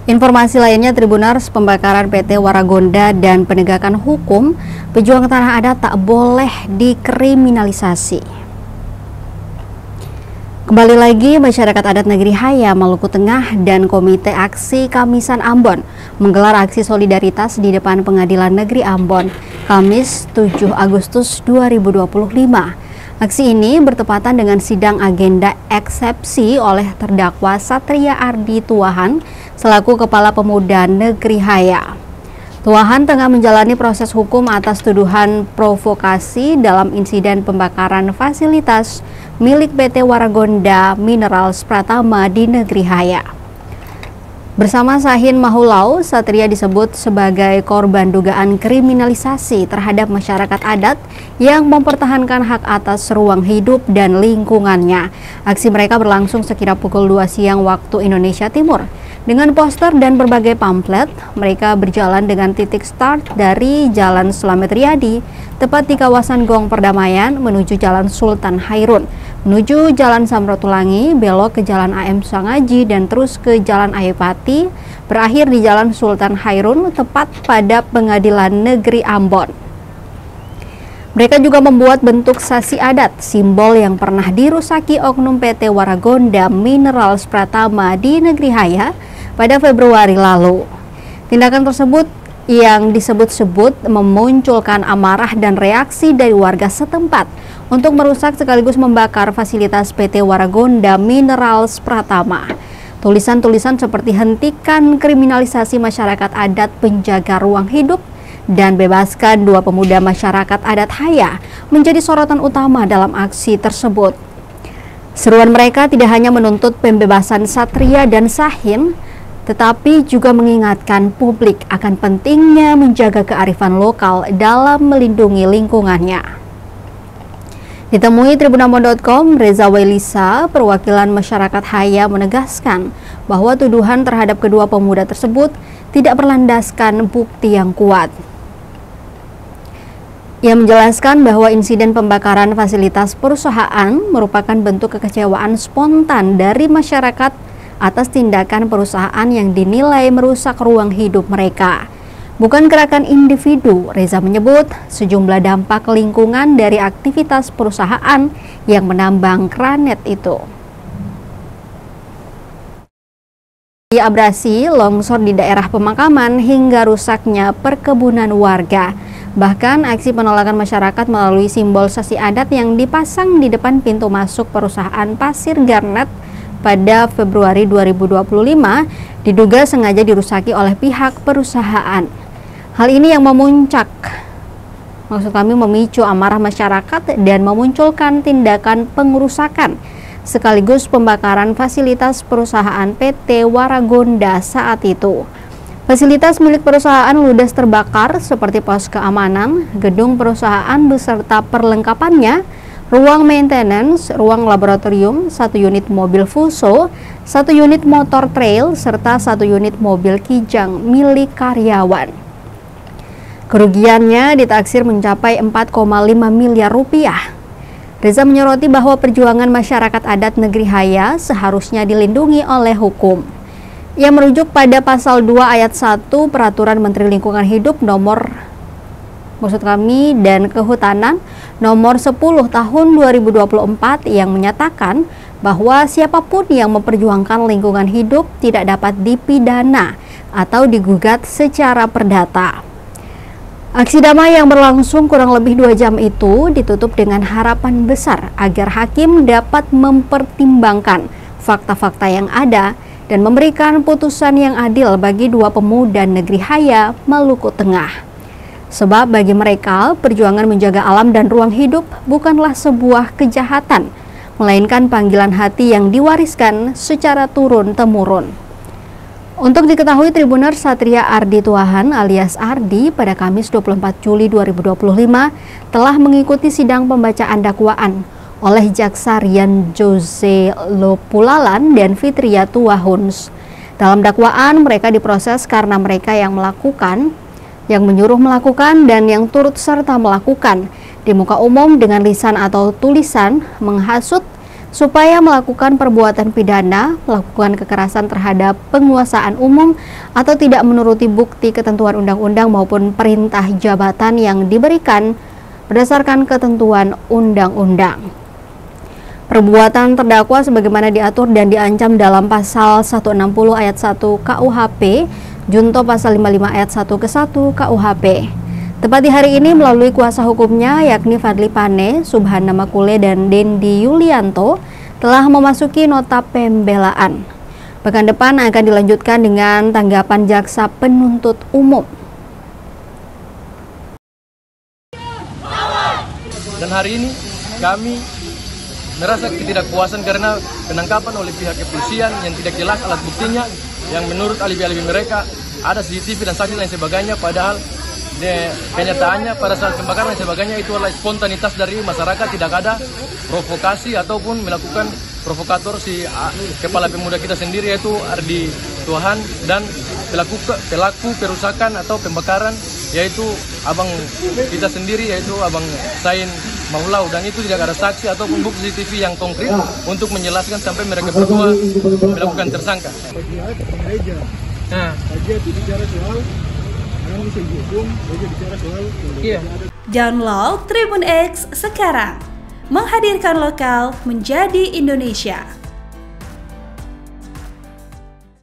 Informasi lainnya, Tribunars, pembakaran PT Waragonda dan penegakan hukum pejuang tanah adat tak boleh dikriminalisasi. Kembali lagi, masyarakat adat Negeri Haya, Maluku Tengah dan Komite Aksi Kamisan Ambon menggelar aksi solidaritas di depan Pengadilan Negeri Ambon, Kamis 7 Agustus 2025. Aksi ini bertepatan dengan sidang agenda eksepsi oleh terdakwa Satria Ardi Tuahan selaku Kepala Pemuda Negeri Haya. Tuahan tengah menjalani proses hukum atas tuduhan provokasi dalam insiden pembakaran fasilitas milik PT Waragonda Minerals Pratama di Negeri Haya. Bersama Sahin Mahulau, Satria disebut sebagai korban dugaan kriminalisasi terhadap masyarakat adat yang mempertahankan hak atas ruang hidup dan lingkungannya. Aksi mereka berlangsung sekira pukul 2 siang waktu Indonesia Timur. Dengan poster dan berbagai pamflet, mereka berjalan dengan titik start dari Jalan Slamet Riyadi, tepat di kawasan Gong Perdamaian, menuju Jalan Sultan Hairun, menuju Jalan Samratulangi, belok ke Jalan AM Sangaji, dan terus ke Jalan Ayupati, berakhir di Jalan Sultan Hairun, tepat pada Pengadilan Negeri Ambon. Mereka juga membuat bentuk sasi adat, simbol yang pernah dirusaki oknum PT Waragonda Minerals Pratama di Negeri Haya pada Februari lalu. Tindakan tersebut yang disebut-sebut memunculkan amarah dan reaksi dari warga setempat untuk merusak sekaligus membakar fasilitas PT Waragonda Minerals Pratama. Tulisan-tulisan seperti hentikan kriminalisasi masyarakat adat, penjaga ruang hidup, dan bebaskan 2 pemuda masyarakat adat Haya menjadi sorotan utama dalam aksi tersebut. Seruan mereka tidak hanya menuntut pembebasan Satria dan Sahin, tetapi juga mengingatkan publik akan pentingnya menjaga kearifan lokal dalam melindungi lingkungannya. Ditemui tribunambon.com, Reza Wailisa, perwakilan masyarakat Haya, menegaskan bahwa tuduhan terhadap kedua pemuda tersebut tidak berlandaskan bukti yang kuat. Ia menjelaskan bahwa insiden pembakaran fasilitas perusahaan merupakan bentuk kekecewaan spontan dari masyarakat atas tindakan perusahaan yang dinilai merusak ruang hidup mereka, bukan gerakan individu. Reza menyebut sejumlah dampak lingkungan dari aktivitas perusahaan yang menambang granit itu. Abrasi, longsor di daerah pemakaman, hingga rusaknya perkebunan warga. Bahkan aksi penolakan masyarakat melalui simbol sasi adat yang dipasang di depan pintu masuk perusahaan pasir garnet pada Februari 2025 diduga sengaja dirusaki oleh pihak perusahaan. Hal ini yang memicu amarah masyarakat dan memunculkan tindakan pengerusakan sekaligus pembakaran fasilitas perusahaan PT Waragonda saat itu. Fasilitas milik perusahaan ludes terbakar seperti pos keamanan, gedung perusahaan beserta perlengkapannya, ruang maintenance, ruang laboratorium, 1 unit mobil Fuso, 1 unit motor trail, serta 1 unit mobil kijang milik karyawan. Kerugiannya ditaksir mencapai 4,5 miliar rupiah. Reza menyoroti bahwa perjuangan masyarakat adat Negeri Haya seharusnya dilindungi oleh hukum. Ia merujuk pada pasal 2 ayat 1 Peraturan Menteri Lingkungan Hidup dan Kehutanan nomor 10 tahun 2024 yang menyatakan bahwa siapapun yang memperjuangkan lingkungan hidup tidak dapat dipidana atau digugat secara perdata. Aksi damai yang berlangsung kurang lebih 2 jam itu ditutup dengan harapan besar agar hakim dapat mempertimbangkan fakta-fakta yang ada dan memberikan putusan yang adil bagi 2 pemuda Negeri Haya, Maluku Tengah. Sebab bagi mereka, perjuangan menjaga alam dan ruang hidup bukanlah sebuah kejahatan, melainkan panggilan hati yang diwariskan secara turun-temurun. Untuk diketahui, Tribuners, Satria Ardi Tuahan alias Ardi pada Kamis 24 Juli 2025 telah mengikuti sidang pembacaan dakwaan oleh Jaksa Rian Jose Lopulalan dan Fitria Tuahuns. Dalam dakwaan, mereka diproses karena mereka yang menyuruh melakukan dan yang turut serta melakukan di muka umum dengan lisan atau tulisan menghasut supaya melakukan perbuatan pidana, melakukan kekerasan terhadap penguasaan umum, atau tidak menuruti bukti ketentuan undang-undang maupun perintah jabatan yang diberikan berdasarkan ketentuan undang-undang. Perbuatan terdakwa sebagaimana diatur dan diancam dalam pasal 160 ayat 1 KUHP, junto pasal 55 ayat 1 ke 1 KUHP. Tepat di hari ini melalui kuasa hukumnya yakni Fadli Pane, Subhana Makule, dan Dendi Yulianto telah memasuki nota pembelaan. Pekan depan akan dilanjutkan dengan tanggapan jaksa penuntut umum. Dan hari ini kami merasa ketidakpuasan karena penangkapan oleh pihak kepolisian yang tidak jelas alat buktinya, yang menurut alibi-alibi mereka ada CCTV dan saksi lain sebagainya, padahal kenyataannya pada saat pembakaran dan sebagainya itu adalah spontanitas dari masyarakat, tidak ada provokasi ataupun melakukan provokator si kepala pemuda kita sendiri yaitu Ardi Tuhan, dan pelaku perusakan atau pembakaran yaitu abang kita sendiri yaitu abang Sain Maulau, dan itu tidak ada saksi ataupun bukti CCTV yang konkret untuk menjelaskan sampai mereka berdua melakukan tersangka. Download Tribun X sekarang, menghadirkan lokal menjadi Indonesia.